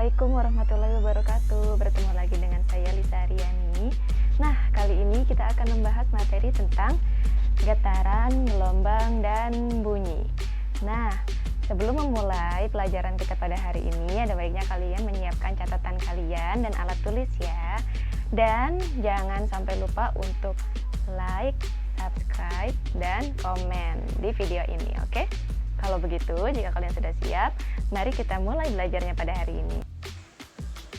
Assalamualaikum warahmatullahi wabarakatuh. Bertemu lagi dengan saya Lisa Aryani. Nah, kali ini kita akan membahas materi tentang getaran, gelombang, dan bunyi. Nah, sebelum memulai pelajaran kita pada hari ini, ada baiknya kalian menyiapkan catatan kalian dan alat tulis ya. Dan jangan sampai lupa untuk like, subscribe, dan komen di video ini, oke? Kalau begitu, jika kalian sudah siap, mari kita mulai belajarnya pada hari ini.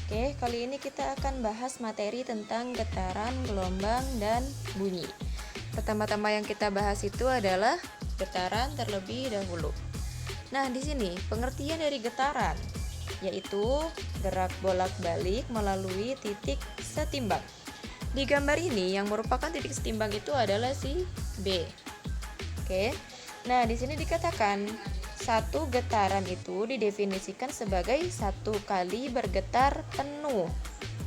Oke, kali ini kita akan bahas materi tentang getaran, gelombang, dan bunyi. Pertama-tama yang kita bahas itu adalah getaran terlebih dahulu. Nah, di sini pengertian dari getaran yaitu gerak bolak-balik melalui titik setimbang. Di gambar ini yang merupakan titik setimbang itu adalah si B. Oke. Nah, di sini dikatakan satu getaran itu didefinisikan sebagai satu kali bergetar penuh,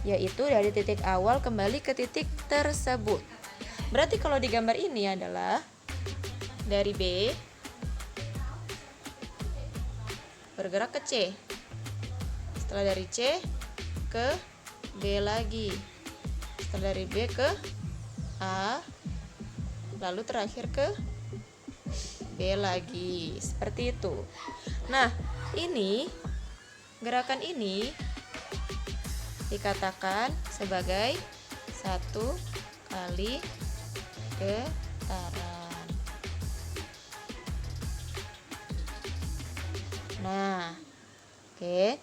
yaitu dari titik awal kembali ke titik tersebut. Berarti kalau di gambar ini adalah dari B bergerak ke C. Setelah dari C ke B lagi. Setelah dari B ke A, lalu terakhir ke B lagi, seperti itu. Nah, ini gerakan ini dikatakan sebagai satu kali getaran. Nah, oke.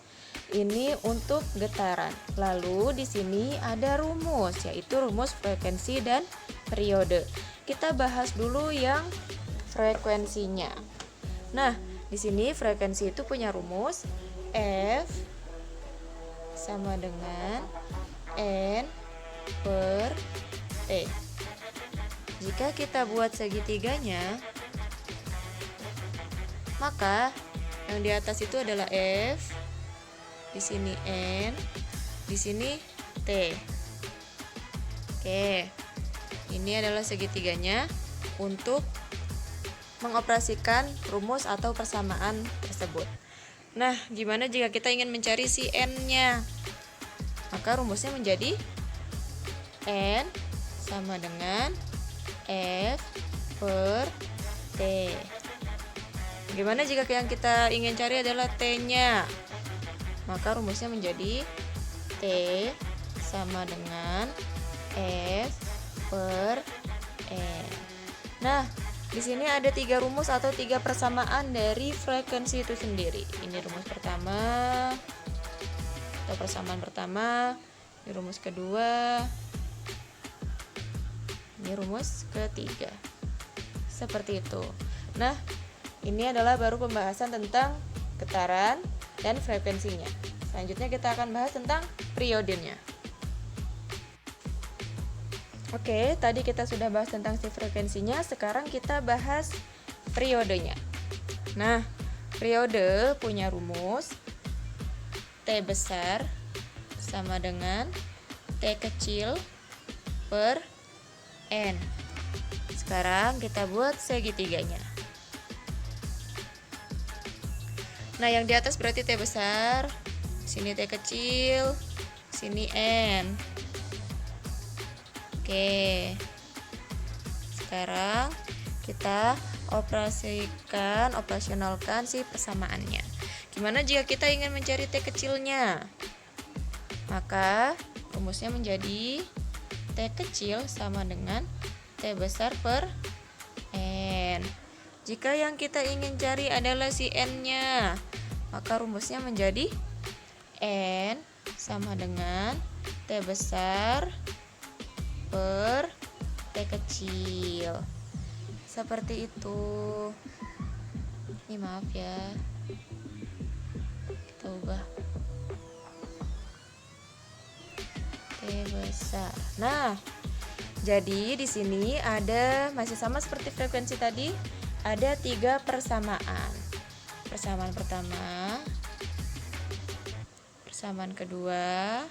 Ini untuk getaran. Lalu di sini ada rumus, yaitu rumus frekuensi dan periode. Kita bahas dulu yang frekuensinya. Nah, di sini frekuensi itu punya rumus F sama dengan N per T. Jika kita buat segitiganya, maka yang di atas itu adalah F, di sini N, di sini T. Oke. Ini adalah segitiganya untuk mengoperasikan rumus atau persamaan tersebut. Nah, gimana jika kita ingin mencari si N-nya? Maka rumusnya menjadi N sama dengan F per T. Gimana jika yang kita ingin cari adalah T-nya? Maka rumusnya menjadi T sama dengan F per N. Nah, di sini ada 3 rumus atau 3 persamaan dari frekuensi itu sendiri. Ini rumus pertama atau persamaan pertama, ini rumus kedua, ini rumus ketiga. Seperti itu. Nah, ini adalah baru pembahasan tentang getaran dan frekuensinya. Selanjutnya kita akan bahas tentang periodenya. Oke, tadi kita sudah bahas tentang si frekuensinya, sekarang kita bahas periodenya. Nah, periode punya rumus T besar sama dengan T kecil per N. Sekarang kita buat segitiganya. Nah, yang di atas berarti T besar, sini T kecil, sini N. Oke, sekarang kita operasionalkan si persamaannya. Gimana jika kita ingin mencari T kecilnya? Maka rumusnya menjadi T kecil sama dengan T besar per N. Jika yang kita ingin cari adalah si N-nya, maka rumusnya menjadi N sama dengan T besar per T kecil. Seperti itu. Ini maaf ya, kita ubah T besar. Nah, jadi di sini ada masih sama seperti frekuensi tadi, ada 3 persamaan. Persamaan pertama, persamaan kedua,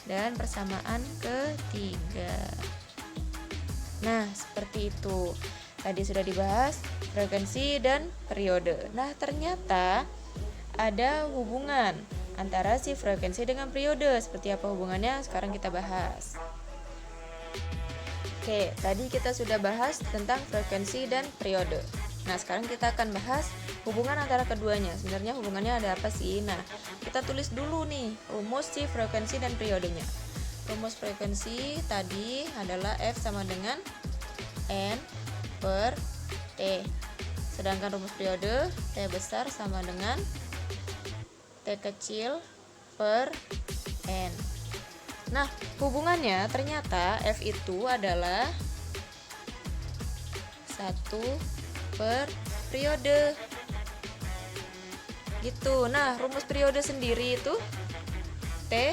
dan persamaan ketiga. Nah, seperti itu. Tadi sudah dibahas frekuensi dan periode. Nah, ternyata ada hubungan antara si frekuensi dengan periode. Seperti apa hubungannya? Sekarang kita bahas. Oke, tadi kita sudah bahas tentang frekuensi dan periode. Nah, sekarang kita akan bahas hubungan antara keduanya. Sebenarnya hubungannya ada apa sih? Nah, kita tulis dulu nih rumus si frekuensi dan periodenya. Rumus frekuensi tadi adalah F sama dengan N per T. Sedangkan rumus periode T besar sama dengan T kecil per N. Nah, hubungannya ternyata F itu adalah 1 per periode. Gitu. Nah, rumus periode sendiri itu T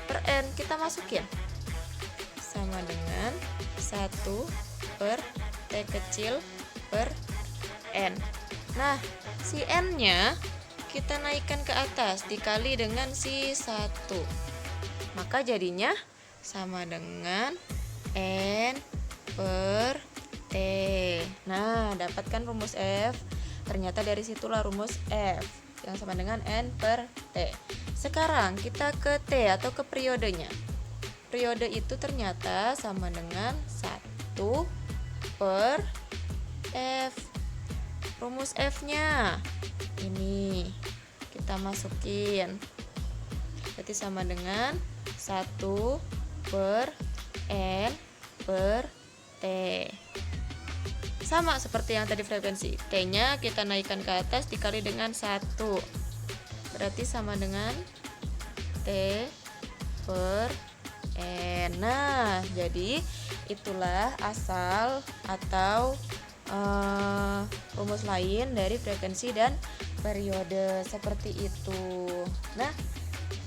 per N. Kita masukin. Sama dengan 1 per T kecil per N. Nah, si N-nya kita naikkan ke atas dikali dengan si 1. Maka jadinya sama dengan N per T. Nah, dapatkan rumus F. Ternyata dari situlah rumus F yang sama dengan N per T. Sekarang kita ke T atau ke periodenya. Periode itu ternyata sama dengan 1 per F. Rumus F-nya ini kita masukin. Berarti sama dengan 1 per N per T. Sama seperti yang tadi frekuensi. T-nya kita naikkan ke atas dikali dengan 1. Berarti sama dengan T per N. Nah, jadi itulah asal atau rumus lain dari frekuensi dan periode seperti itu. Nah,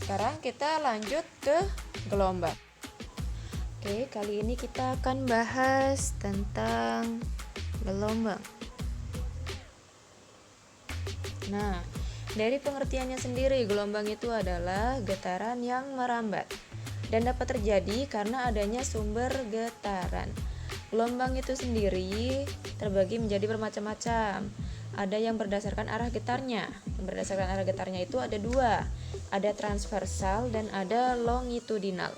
sekarang kita lanjut ke gelombang. Oke, kali ini kita akan bahas tentang gelombang. Nah, dari pengertiannya sendiri, gelombang itu adalah getaran yang merambat dan dapat terjadi karena adanya sumber getaran. Gelombang itu sendiri terbagi menjadi bermacam-macam. Ada yang berdasarkan arah getarnya. Yang berdasarkan arah getarnya itu ada 2. Ada transversal dan ada longitudinal.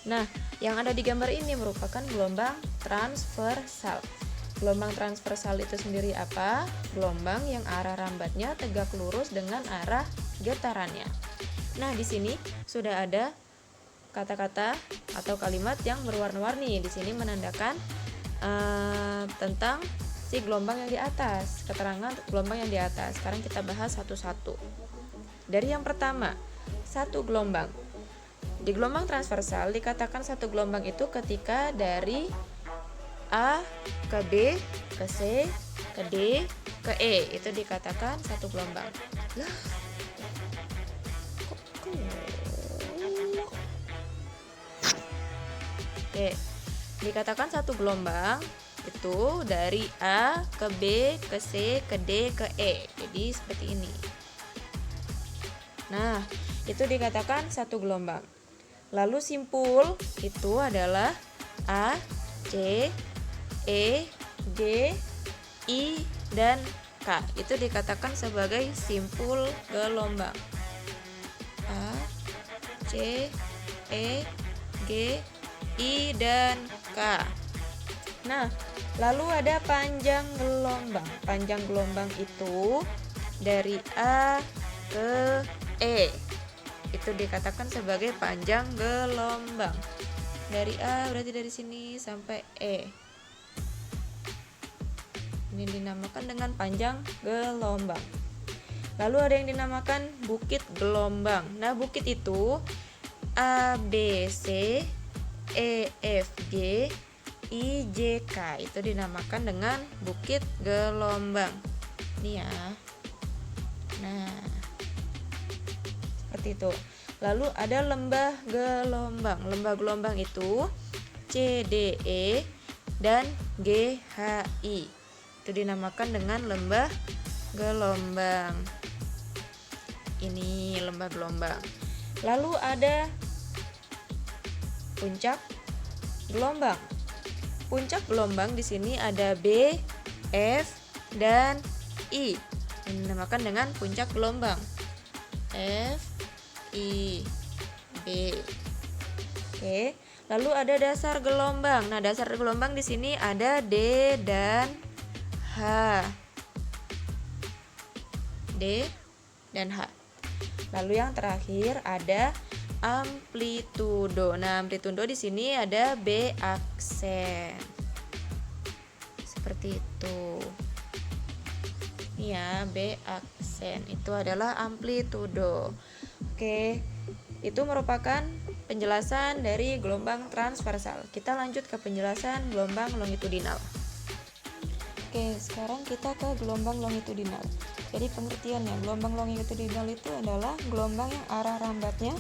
Nah, yang ada di gambar ini merupakan gelombang transversal. Gelombang transversal itu sendiri apa? Gelombang yang arah rambatnya tegak lurus dengan arah getarannya. Nah, di sini sudah ada kata-kata atau kalimat yang berwarna-warni. Di sini menandakan tentang si gelombang yang di atas, keterangan gelombang yang di atas. Sekarang kita bahas satu-satu. Dari yang pertama, satu gelombang. Di gelombang transversal dikatakan satu gelombang itu ketika dari A ke B ke C ke D ke E, itu dikatakan satu gelombang. Lah, Oke, dikatakan satu gelombang itu dari A ke B ke C ke D ke E. Jadi seperti ini. Nah, itu dikatakan satu gelombang. Lalu simpul itu adalah A, C, E, G, I, dan K. Itu dikatakan sebagai simpul gelombang. A, C, E, G, I, dan K. Nah, lalu ada panjang gelombang. Panjang gelombang itu dari A ke E. Itu dikatakan sebagai panjang gelombang. Dari A berarti dari sini sampai E. Ini dinamakan dengan panjang gelombang. Lalu ada yang dinamakan bukit gelombang. Nah, bukit itu A, B, C, E, F, G, I, J, K. Itu dinamakan dengan bukit gelombang. Ini ya. Nah, seperti itu. Lalu ada lembah gelombang. Lembah gelombang itu C, D, E, dan G, H, I. Itu dinamakan dengan lembah gelombang. Ini lembah gelombang. Lalu ada puncak gelombang. Puncak gelombang di sini ada B, F, dan I. Ini dinamakan dengan puncak gelombang. F, I, B. Oke, lalu ada dasar gelombang. Nah, dasar gelombang di sini ada D dan H. D dan H. Lalu yang terakhir ada amplitudo. Nah, amplitudo di sini ada B aksen. Seperti itu. Ini ya, B aksen. Itu adalah amplitudo. Oke. Itu merupakan penjelasan dari gelombang transversal. Kita lanjut ke penjelasan gelombang longitudinal. Oke, sekarang kita ke gelombang longitudinal. Jadi pengertiannya, gelombang longitudinal itu adalah gelombang yang arah rambatnya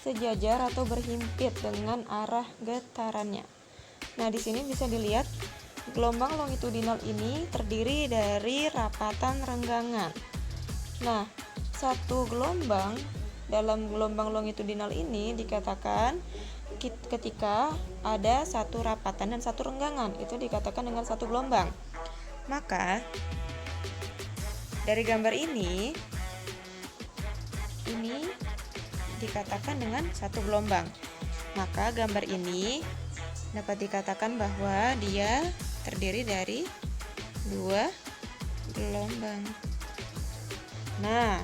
sejajar atau berhimpit dengan arah getarannya. Nah, di sini bisa dilihat gelombang longitudinal ini terdiri dari rapatan renggangan. Nah, satu gelombang dalam gelombang longitudinal ini dikatakan ketika ada satu rapatan dan satu renggangan, itu dikatakan dengan satu gelombang. Maka dari gambar ini dikatakan dengan satu gelombang. Maka gambar ini dapat dikatakan bahwa dia terdiri dari dua gelombang. Nah,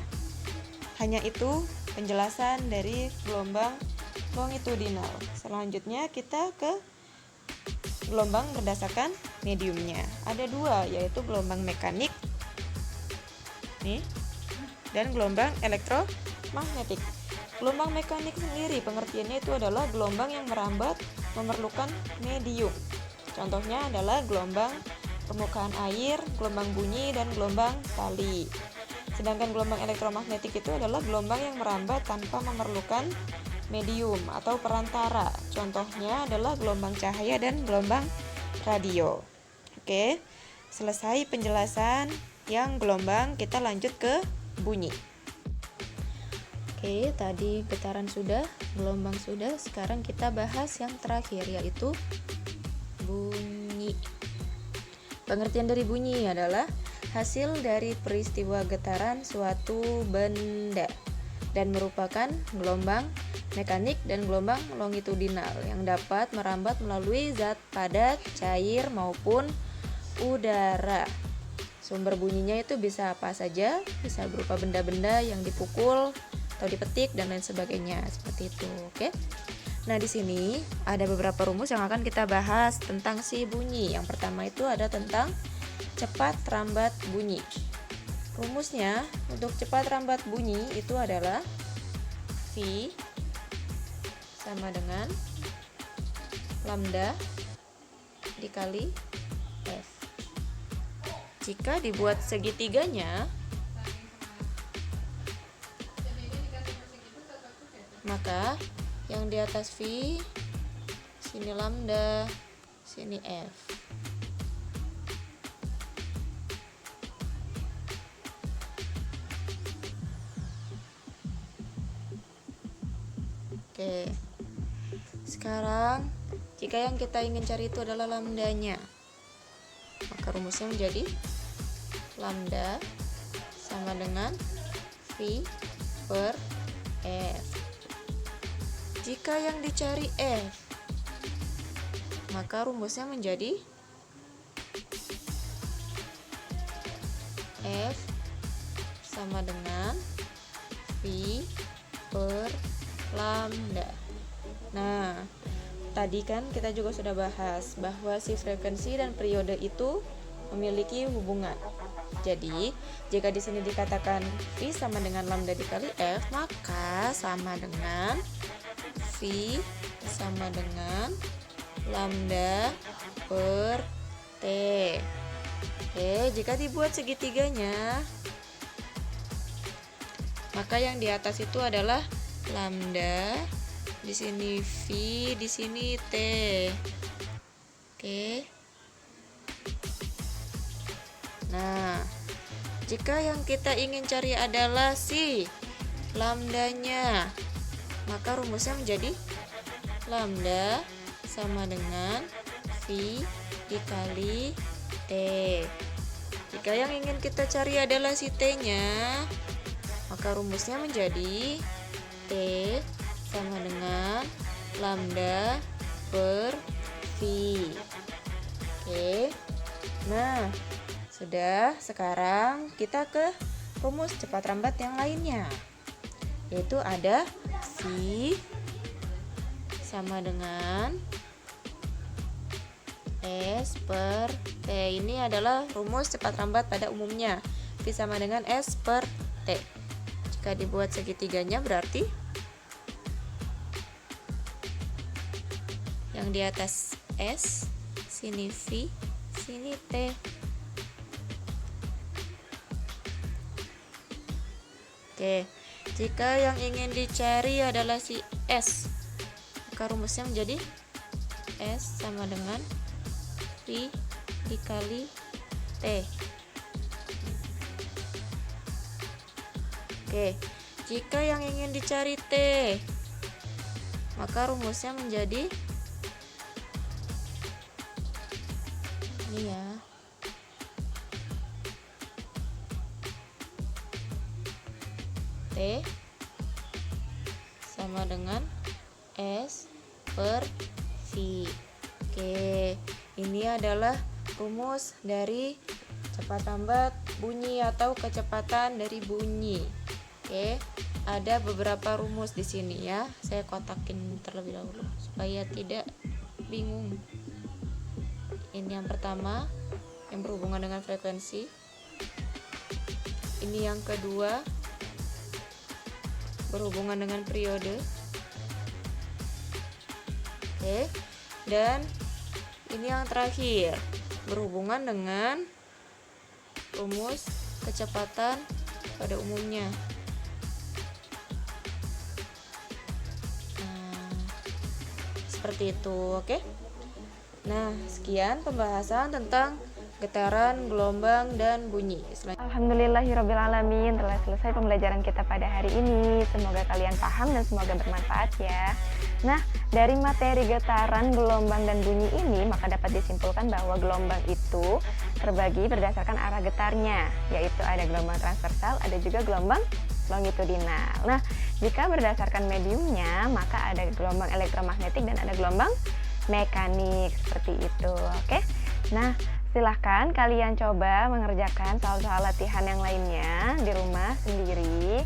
hanya itu penjelasan dari gelombang longitudinal. Selanjutnya kita ke gelombang berdasarkan mediumnya. Ada dua, yaitu gelombang mekanik dan gelombang elektromagnetik. Gelombang mekanik sendiri pengertiannya itu adalah gelombang yang merambat memerlukan medium. Contohnya adalah gelombang permukaan air, gelombang bunyi, dan gelombang tali. Sedangkan gelombang elektromagnetik itu adalah gelombang yang merambat tanpa memerlukan medium atau perantara. Contohnya adalah gelombang cahaya dan gelombang radio. Oke, selesai penjelasan yang gelombang, kita lanjut ke bunyi. Oke, tadi getaran sudah, gelombang sudah. Sekarang kita bahas yang terakhir, yaitu bunyi. Pengertian dari bunyi adalah hasil dari peristiwa getaran suatu benda dan merupakan gelombang mekanik dan gelombang longitudinal yang dapat merambat melalui zat padat, cair maupun udara. Sumber bunyinya itu bisa apa saja, bisa berupa benda-benda yang dipukul atau dipetik dan lain sebagainya, seperti itu. Oke. Nah, di sini ada beberapa rumus yang akan kita bahas tentang si bunyi. Yang pertama itu ada tentang cepat rambat bunyi. Rumusnya untuk cepat rambat bunyi itu adalah V sama dengan lambda dikali F. Jika dibuat segitiganya, maka yang di atas V, sini lambda, sini F. Oke. Sekarang jika yang kita ingin cari itu adalah lambdanya, maka rumusnya menjadi lambda sama dengan V per F. Jika yang dicari F, maka rumusnya menjadi F sama dengan V per lambda. Nah, tadi kan kita juga sudah bahas bahwa si frekuensi dan periode itu memiliki hubungan. Jadi, jika di sini dikatakan V sama dengan lambda dikali F, maka sama dengan V sama dengan lambda per T. Oke, jika dibuat segitiganya, maka yang di atas itu adalah lambda, di sini V, di sini T. Oke. Nah, jika yang kita ingin cari adalah si lambdanya, maka rumusnya menjadi lambda sama dengan V dikali T. Jika yang ingin kita cari adalah si T-nya, Maka rumusnya menjadi T sama dengan lambda per V. Oke. Nah, sudah. Sekarang kita ke rumus cepat lambat yang lainnya. Yaitu ada V sama dengan S per T. Ini adalah rumus cepat lambat pada umumnya. V sama dengan S per T. Jika dibuat segitiganya berarti yang di atas S, sini V, sini T. Oke, jika yang ingin dicari adalah si S, maka rumusnya menjadi S sama dengan V dikali T. Oke, jika yang ingin dicari T, maka rumusnya menjadi ini ya. T sama dengan S per V. Oke, ini adalah rumus dari cepat lambat bunyi atau kecepatan dari bunyi. Oke, ada beberapa rumus di sini ya. Saya kotakin terlebih dahulu supaya tidak bingung. Ini yang pertama yang berhubungan dengan frekuensi. Ini yang kedua berhubungan dengan periode. Oke, dan ini yang terakhir berhubungan dengan rumus kecepatan pada umumnya. Seperti itu, oke? Nah, sekian pembahasan tentang getaran, gelombang, dan bunyi. Alhamdulillahirrabbilalamin, telah selesai pembelajaran kita pada hari ini. Semoga kalian paham dan semoga bermanfaat ya. Nah, dari materi getaran, gelombang, dan bunyi ini, maka dapat disimpulkan bahwa gelombang itu terbagi berdasarkan arah getarnya, yaitu ada gelombang transversal, ada juga gelombang longitudinal. Nah, jika berdasarkan mediumnya, maka ada gelombang elektromagnetik dan ada gelombang mekanik, seperti itu. Oke. Nah, silahkan kalian coba mengerjakan soal-soal latihan yang lainnya di rumah sendiri.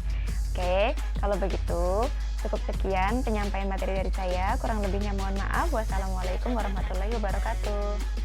Oke, kalau begitu cukup sekian penyampaian materi dari saya. Kurang lebihnya mohon maaf. Wassalamualaikum warahmatullahi wabarakatuh.